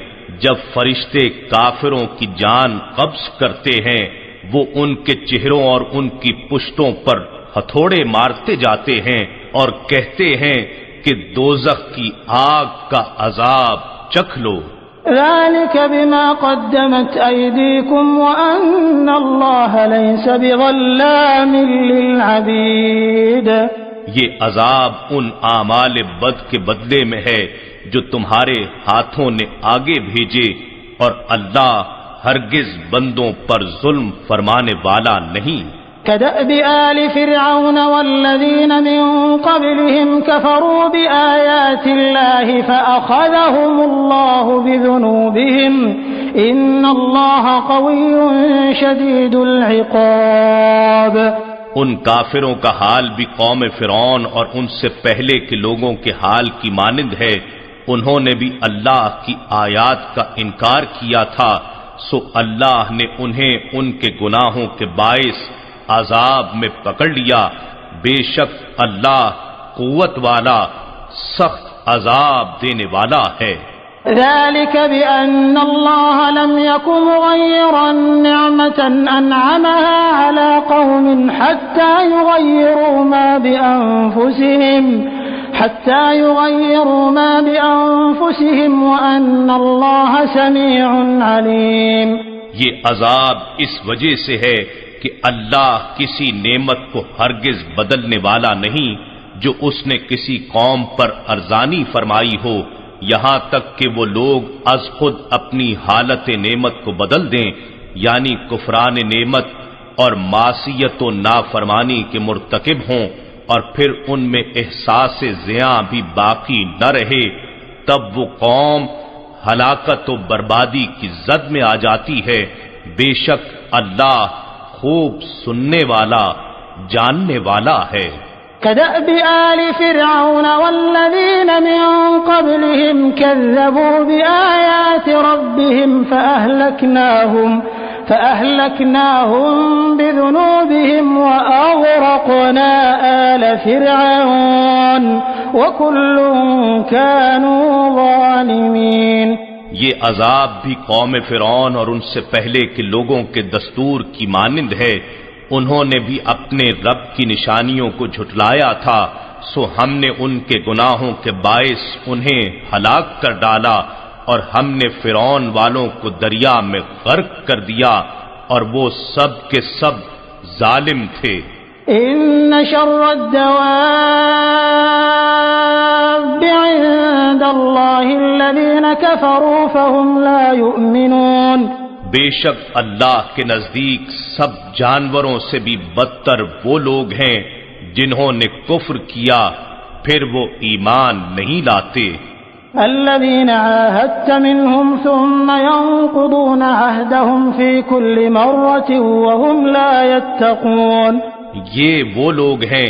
جب فرشتے کافروں کی جان قبض کرتے ہیں، وہ ان کے چہروں اور ان کی پشتوں پر ہتھوڑے مارتے جاتے ہیں اور کہتے ہیں کہ دوزخ کی آگ کا عذاب چکھ لو. ذلك بما قدمت أيديكم وأن الله ليس بظلام للعبيد. یہ عذاب ان اعمال بد کے بدلے میں ہے جو تمہارے ہاتھوں نے آگے بھیجے، اور اللہ ہرگز بندوں پر ظلم فرمانے والا نہیں. كدأب آل فرعون والذين من قبلهم كفروا بآيات الله فأخذهم الله بذنوبهم إن الله قوي شديد العقاب. ان کافروں کا حال بھی قوم فرعون اور ان سے پہلے کے لوگوں کے حال کی مانند ہے. انہوں نے بھی اللہ کی آیات کا انکار کیا تھا، سو اللہ نے انہیں ان کے گناہوں کے باعث عذاب میں پکڑ لیا. بے شک اللہ قوت والا سخت عذاب دینے والا ہے. ذلك بأن الله لم يكن مغيرا نعمة أنعمها على قوم حتى يغيروا ما بأنفسهم وأن الله سميع عليم. یہ عذاب اس وجہ سے ہے کہ اللہ کسی نعمت کو ہرگز بدلنے والا نہیں جو اس نے کسی قوم پر ارزانی فرمائی ہو، یہاں تک کہ وہ لوگ از خود اپنی حالت نعمت کو بدل دیں، یعنی کفران نعمت اور معصیت و نافرمانی کے مرتکب ہوں، اور پھر ان میں احساس زیاں بھی باقی نہ رہے، تب وہ قوم ہلاکت و بربادی کی زد میں آ جاتی ہے. بے شک اللہ خوب سننے والا جاننے والا ہے. كدأب آل فرعون والذين من قبلهم كذبوا بآيات ربهم فأهلكناهم بذنوبهم وأغرقنا آل فرعون وكل كانوا ظالمين. یہ عذاب بھی قوم فرعون اور ان سے پہلے کے لوگوں کے دستور کی مانند ہے. انہوں نے بھی اپنے رب کی نشانیوں کو جھٹلایا تھا، سو ہم نے ان کے گناہوں کے باعث انہیں ہلاک کر ڈالا، اور ہم نے فرعون والوں کو دریا میں غرق کر دیا، اور وہ سب کے سب ظالم تھے. ان شر الدواب عند الله الذين كفروا فهم لا يؤمنون. بے شک اللہ کے نزدیک سب جانوروں سے بھی بدتر وہ لوگ ہیں جنہوں نے کفر کیا پھر وہ ایمان نہیں لاتے. الذين عاهدت منهم ثم ينقضون عهدهم في كل مرة وهم لا يتقون. یہ وہ لوگ ہیں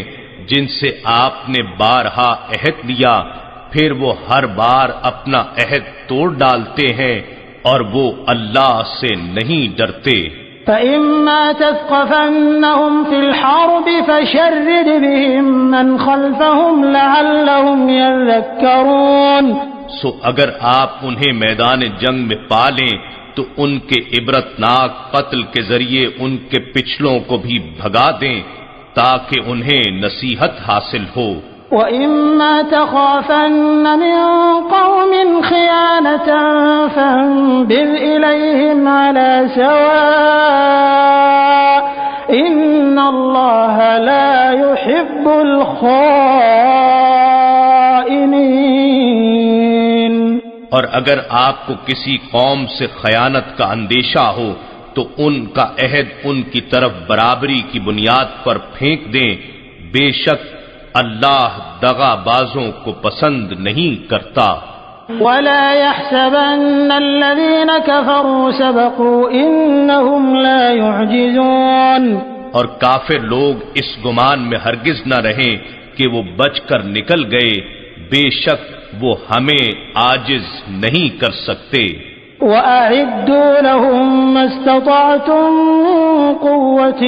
جن سے آپ نے بارہا عہد لیا، پھر وہ ہر بار اپنا عہد توڑ ڈالتے ہیں اور وہ اللہ سے نہیں ڈرتے. فَإِمَّا تَثْقَفَنَّهُمْ فِي الْحَرْبِ فَشَرِّدْ بِهِمْ مَنْ خَلْفَهُمْ لَعَلَّهُمْ يَذَّكَّرُونَ. سو اگر آپ انہیں میدان جنگ میں پالیں تو ان کے عبرتناک قتل کے ذریعے ان کے پچھلوں کو بھی بھگا دیں تاکہ انہیں نصیحت حاصل ہو. وَإِمَّا تَخَافَنَّ مِن قَوْمٍ خِيَانَةً فَانبِذْ إِلَيْهِمْ عَلَى سَوَاءٍ إِنَّ اللَّهَ لَا يُحِبُّ الْخَائِنِينَ. اور اگر آپ کو کسی قوم سے خیانت کا اندیشہ ہو تو ان کا عہد ان کی طرف برابری کی بنیاد پر پھینک دیں. بے شک اللہ دغا بازوں کو پسند نہیں کرتا. وَلَا يَحْسَبَنَّ الَّذِينَ كَفَرُوا سَبَقُوا إِنَّهُمْ لَا يُعْجِزُونَ. اور کافر لوگ اس گمان میں ہرگز نہ رہیں کہ وہ بچ کر نکل گئے، بے شک وہ ہمیں عاجز نہیں کر سکتے۔ وَأَعِدُّوا لَهُم مَّا اسْتَطَعْتُم مِّن قُوَّةٍ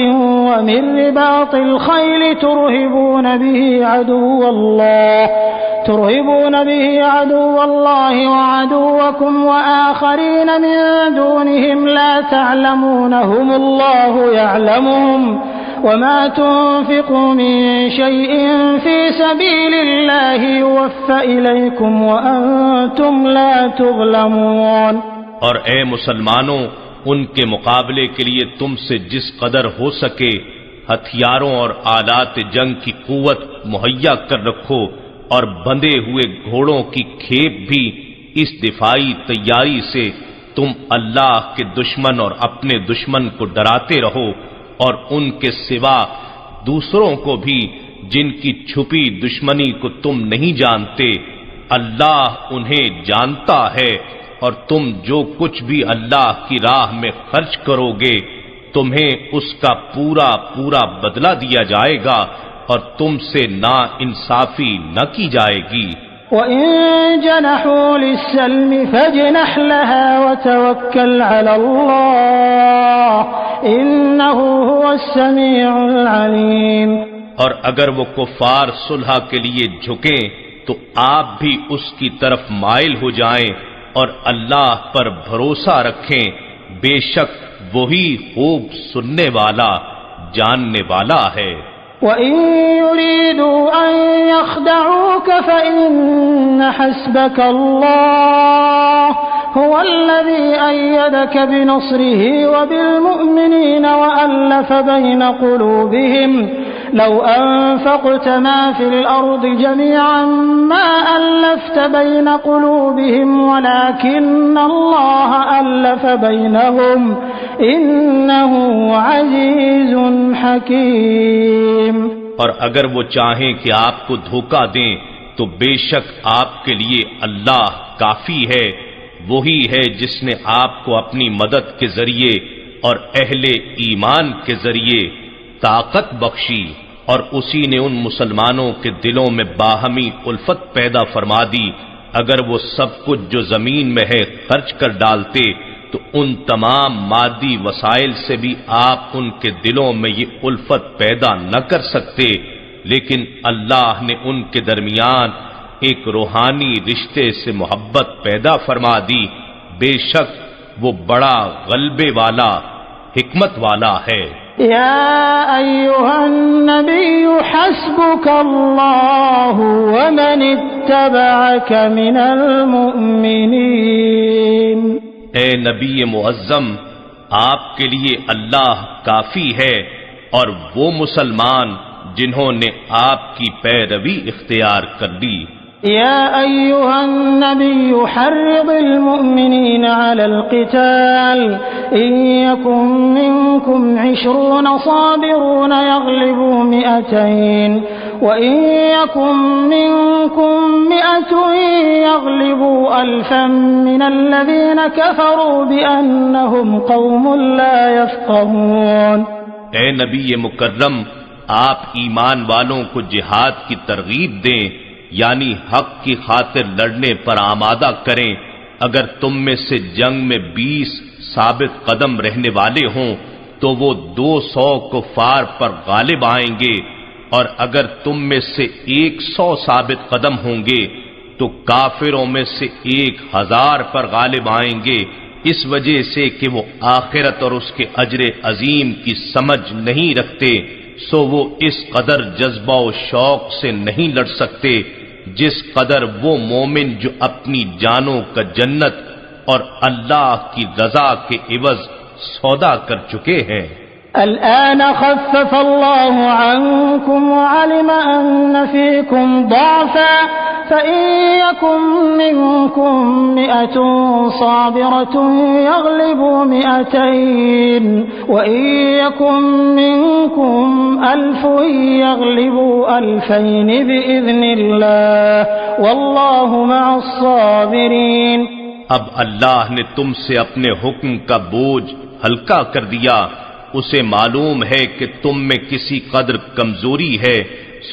وَمِن رِّبَاطِ الْخَيْلِ تُرْهِبُونَ بِهِ عَدُوَّ اللَّهِ وَعَدُوَّكُمْ وَآخَرِينَ مِن دُونِهِمْ لَا تَعْلَمُونَهُمُ اللَّهُ يَعْلَمُهُمْ وَمَا تُنفِقُوا مِن شَيْءٍ فِي سَبِيلِ اللَّهِ يُوَفَّ إِلَيْكُمْ وَأَنتُمْ لَا تُظْلَمُونَ۔ اور اے مسلمانوں، ان کے مقابلے کے لیے تم سے جس قدر ہو سکے ہتھیاروں اور آلات جنگ کی قوت مہیا کر رکھو، اور بندھے ہوئے گھوڑوں کی کھیپ بھی اس دفاعی تیاری سے تم اللہ کے دشمن اور اپنے دشمن کو ڈراتے رہو، اور ان کے سوا دوسروں کو بھی جن کی چھپی دشمنی کو تم نہیں جانتے، اللہ انہیں جانتا ہے، اور تم جو کچھ بھی اللہ کی راہ میں خرچ کرو گے تمہیں اس کا پورا پورا بدلہ دیا جائے گا، اور تم سے نا انصافی نہ کی جائے گی۔ وَإِن جَنَحُوا لِلسَّلْمِ فَاجْنَحْ لَهَا وَتَوَكَّلْ عَلَى اللَّهِ إِنَّهُ هُوَ السَّمِيعُ الْعَلِيمُ۔ اور اگر وہ کفار صلح کے لیے جھکیں تو آپ بھی اس کی طرف مائل ہو جائیں اور اللہ پر بھروسہ رکھیں، بے شک وہی خوب سننے والا جاننے والا ہے۔ وَإِن يُرِيدُوا أَن يَخْدَعُوكَ فَإِنَّ حَسْبَكَ اللَّهُ هُوَ الَّذِي أَيَّدَكَ بِنَصْرِهِ وَبِالْمُؤْمِنِينَ وَأَلَّفَ بَيْنَ قُلُوبِهِمْ لَوْ أَنفَقْتَ مَا فِي الْأَرْضِ جَمِيعًا مَا أَلَّفْتَ بَيْنَ قُلُوبِهِمْ وَلَكِنَّ اللَّهَ أَلَّفَ بَيْنَهُمْ إِنَّهُ عَزِيزٌ حَكِيمٌ۔ اور اگر وہ چاہیں کہ آپ کو دھوکہ دیں تو بے شک آپ کے لیے اللہ کافی ہے، وہی ہے جس نے آپ کو اپنی مدد کے ذریعے اور اہل ایمان کے ذریعے طاقت بخشی، اور اسی نے ان مسلمانوں کے دلوں میں باہمی الفت پیدا فرما دی۔ اگر وہ سب کچھ جو زمین میں ہے خرچ کر ڈالتے تو ان تمام مادی وسائل سے بھی آپ ان کے دلوں میں یہ الفت پیدا نہ کر سکتے، لیکن اللہ نے ان کے درمیان ایک روحانی رشتے سے محبت پیدا فرما دی، بے شک وہ بڑا غلبے والا حکمت والا ہے۔ یا ایھا النبی حسبک اللہ ومن اتبعک من المؤمنین۔ اے نبی معظم، آپ کے لیے اللہ کافی ہے اور وہ مسلمان جنہوں نے آپ کی پیروی اختیار کر لی۔ یا ایھا النبی حرض المؤمنین علی القتال ان یکن منکم 20 صابرون یغلبوا 200 وَإِن يَكُن مِّنكُم 100 يَغْلِبُوا 1000 مِّنَ الَّذِينَ كَفَرُوا بِأَنَّهُمْ قَوْمٌ لَّا يَفْقَهُونَ۔ اے نبی مکرم، آپ ایمان والوں کو جہاد کی ترغیب دیں، یعنی حق کی خاطر لڑنے پر آمادہ کریں۔ اگر تم میں سے جنگ میں 20 ثابت قدم رہنے والے ہوں تو وہ 200 کفار پر غالب آئیں گے، اور اگر تم میں سے 100 ثابت قدم ہوں گے تو کافروں میں سے 1000 پر غالب آئیں گے، اس وجہ سے کہ وہ آخرت اور اس کے اجر عظیم کی سمجھ نہیں رکھتے، سو وہ اس قدر جذبہ و شوق سے نہیں لڑ سکتے جس قدر وہ مومن جو اپنی جانوں کا جنت اور اللہ کی رضا کے عوض سودا کر چکے ہیں۔ الآن خفف الله عنكم وعلم أن فيكم ضعفا فإن يكن منكم 100 صابرة يغلبوا 200 وإن يكن منكم 1000 يغلبوا 2000 بإذن الله والله مع الصابرين۔ اب اللہ نے تم سے اپنے حکم کا بوجھ ہلکا کر دیا، اسے معلوم ہے کہ تم میں کسی قدر کمزوری ہے،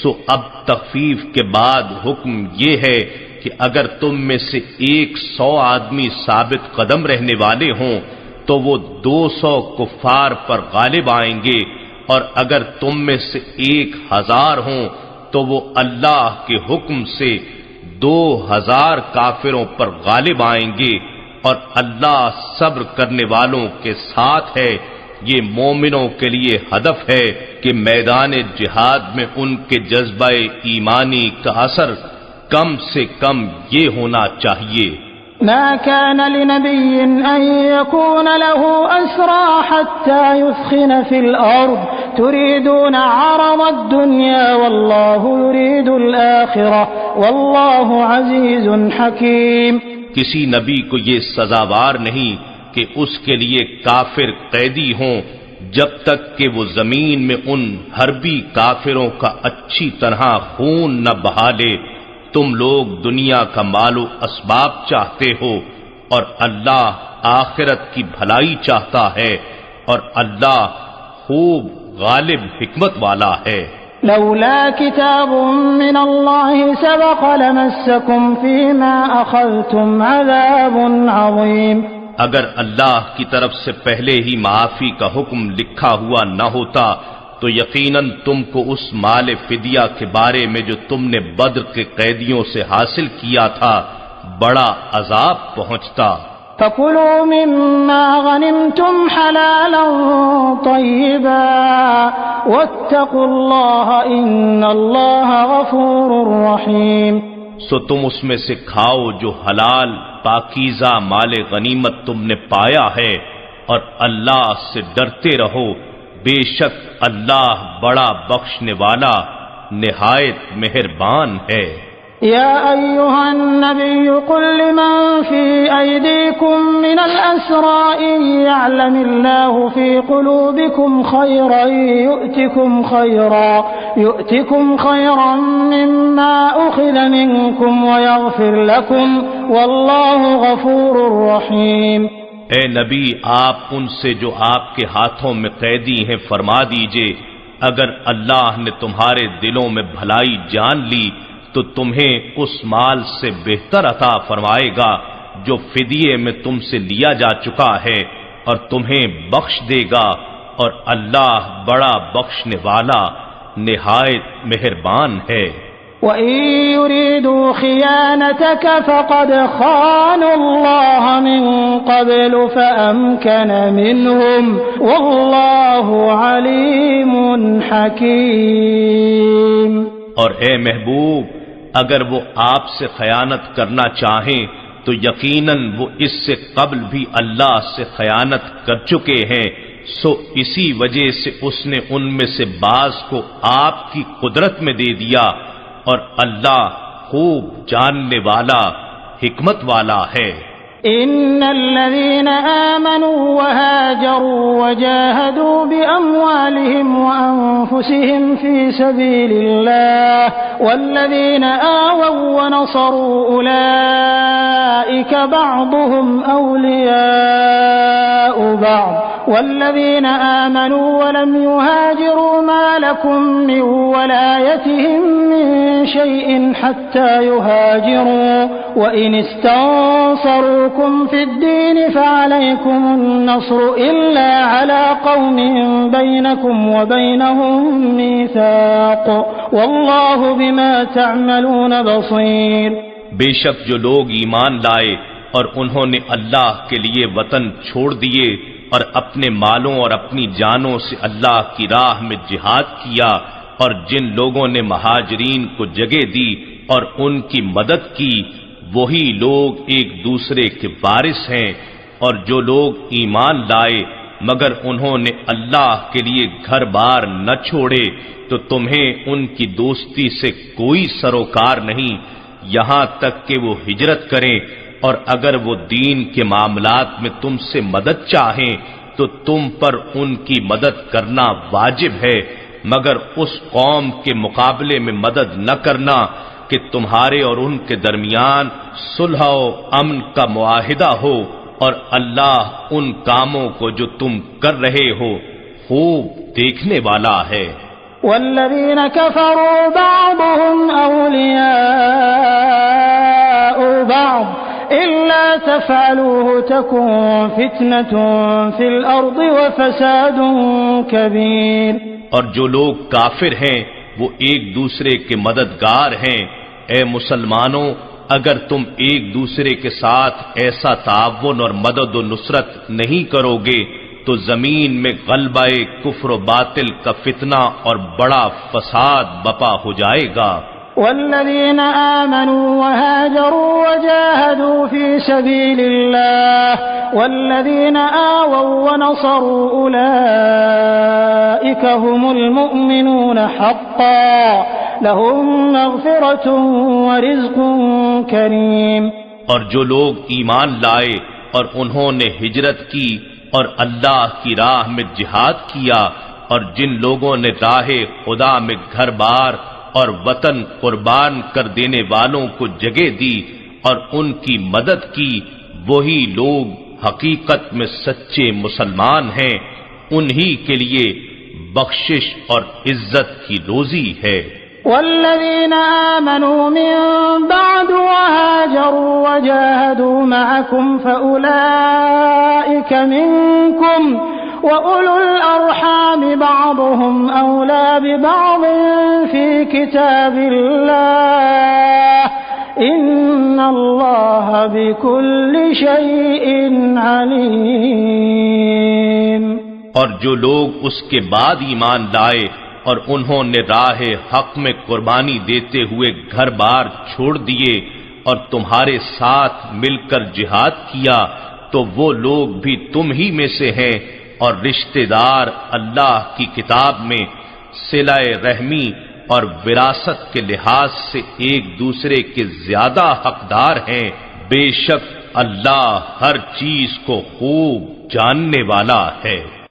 سو اب تخفیف کے بعد حکم یہ ہے کہ اگر تم میں سے 100 آدمی ثابت قدم رہنے والے ہوں تو وہ 200 کفار پر غالب آئیں گے، اور اگر تم میں سے 1000 ہوں تو وہ اللہ کے حکم سے 2000 کافروں پر غالب آئیں گے، اور اللہ صبر کرنے والوں کے ساتھ ہے۔ یہ مومنوں کے لیے ہدف ہے کہ میدان جہاد میں ان کے جذبہ ایمانی کا اثر کم سے کم یہ ہونا چاہیے۔ ما كان لنبي أن يكون له أسرى حتى يثخن في الأرض تريدون عرض الدنيا والله يريد الآخرة والله عزيز حكيم۔ کسی نبی کو یہ سزاوار نہیں کہ اس کے لیے کافر قیدی ہوں جب تک کہ وہ زمین میں ان حربی کافروں کا اچھی طرح خون نہ بہا لے۔ تم لوگ دنیا کا مال و اسباب چاہتے ہو اور اللہ آخرت کی بھلائی چاہتا ہے، اور اللہ خوب غالب حکمت والا ہے۔ لولا كتاب من الله سبق لمسكم فيما أخذتم عذاب عظيم۔ اگر اللہ کی طرف سے پہلے ہی معافی کا حکم لکھا ہوا نہ ہوتا تو یقیناً تم کو اس مال فدیہ کے بارے میں جو تم نے بدر کے قیدیوں سے حاصل کیا تھا بڑا عذاب پہنچتا۔ فَكُلُوا مِمَّا غَنِمْتُمْ حَلَالًا طَيِّبًا وَاتَّقُوا اللَّهَ إِنَّ اللَّهَ غَفُورٌ رَّحِيمٌ۔ سو تم اس میں سے کھاؤ جو حلال پاکیزہ مال غنیمت تم نے پایا ہے، اور اللہ سے ڈرتے رہو، بے شک اللہ بڑا بخشنے والا نہایت مہربان ہے۔ يا أيها النبي قل لمن في أيديكم من الأسرى إن يعلم الله في قلوبكم خيرا يؤتكم خيرا مما أخذ منكم ويغفر لكم والله غفور رحيم۔ اے نبی آپ ان سے جو آپ کے ہاتھوں میں قیدی ہیں فرما دیجئے، اگر اللہ نے تمہارے دلوں میں بھلائی جان لی تو تمہیں اس مال سے بہتر عطا فرمائے گا جو فدیے میں تم سے لیا جا چکا ہے، اور تمہیں بخش دے گا، اور اللہ بڑا بخشنے والا نہایت مہربان ہے۔ وَإِن يُرِيدُوا خِيَانَتَكَ فَقَدْ خَانُوا اللَّهَ مِن قَبْلُ فَأَمْكَنَ مِنْهُمْ وَاللَّهُ عَلِيمٌ حَكِيمٌ۔ اور اے محبوب، اگر وہ آپ سے خیانت کرنا چاہیں تو یقیناً وہ اس سے قبل بھی اللہ سے خیانت کر چکے ہیں، سو اسی وجہ سے اس نے ان میں سے بعض کو آپ کی قدرت میں دے دیا، اور اللہ خوب جاننے والا حکمت والا ہے۔ إن الذين آمنوا وهاجروا وجاهدوا بأموالهم وأنفسهم في سبيل الله والذين آووا ونصروا أولئك بعضهم أولياء بعض والذين آمنوا ولم يهاجروا ما لكم من ولايتهم من شيء حتى يهاجروا وإن استنصروكم في الدين فعليكم النصر إلا على قوم بينكم وبينهم ميثاق والله بما تعملون بصير۔ بے شک جو لوگ ایمان لائے اور انہوں نے اللہ کے لیے وطن چھوڑ دیے اور اپنے مالوں اور اپنی جانوں سے اللہ کی راہ میں جہاد کیا، اور جن لوگوں نے مہاجرین کو جگہ دی اور ان کی مدد کی، وہی لوگ ایک دوسرے کے وارث ہیں۔ اور جو لوگ ایمان لائے مگر انہوں نے اللہ کے لیے گھر بار نہ چھوڑے تو تمہیں ان کی دوستی سے کوئی سروکار نہیں یہاں تک کہ وہ ہجرت کریں، اور اگر وہ دین کے معاملات میں تم سے مدد چاہیں تو تم پر ان کی مدد کرنا واجب ہے، مگر اس قوم کے مقابلے میں مدد نہ کرنا کہ تمہارے اور ان کے درمیان صلح و امن کا معاہدہ ہو، اور اللہ ان کاموں کو جو تم کر رہے ہو خوب دیکھنے والا ہے۔ والذين كفروا بعضهم أولياء بعض إلا تفعلوه تكن فتنة في الأرض وفساد كبير۔ اور جو لوگ کافر ہیں وہ ایک دوسرے کے مددگار ہیں۔ اے مسلمانوں، اگر تم ایک دوسرے کے ساتھ ایسا تعاون اور مدد و نصرت نہیں کرو گے تو زمین میں غلبہ کفر و باطل کا فتنہ اور بڑا فساد بپا ہو جائے گا۔ والذين آمنوا وهاجروا وجاهدوا في سبيل الله والذين آووا ونصروا أولئك هم المؤمنون حقا لهم مغفرة ورزق كريم۔ اور جو لوگ ایمان لائے اور انہوں نے ہجرت کی اور اللہ کی راہ میں جہاد کیا اور جن لوگوں نے راہ خدا میں گھر بار اور وطن قربان کر دینے والوں کو جگہ دی اور ان کی مدد کی، وہی لوگ حقیقت میں سچے مسلمان ہیں، انہی کے لیے بخشش اور عزت کی روزی ہے۔ والذين آمنوا من بعد وهاجروا وجاهدوا معكم فأولئك منكم وأولو الأرحام بعضهم أولى ببعض في كتاب الله إن الله بكل شيء عليم۔ اور جو لوگ اس کے بعد ایمان لائے اور انہوں نے راہ حق میں قربانی دیتے ہوئے گھر بار چھوڑ دیے اور تمہارے ساتھ مل کر جہاد کیا تو وہ لوگ بھی تم ہی میں سے ہیں، اور رشتہ دار اللہ کی کتاب میں صلہ رحمی اور وراثت کے لحاظ سے ایک دوسرے کے زیادہ حقدار ہیں۔ بے شک اللہ ہر چیز کو خوب جاننے والا ہے۔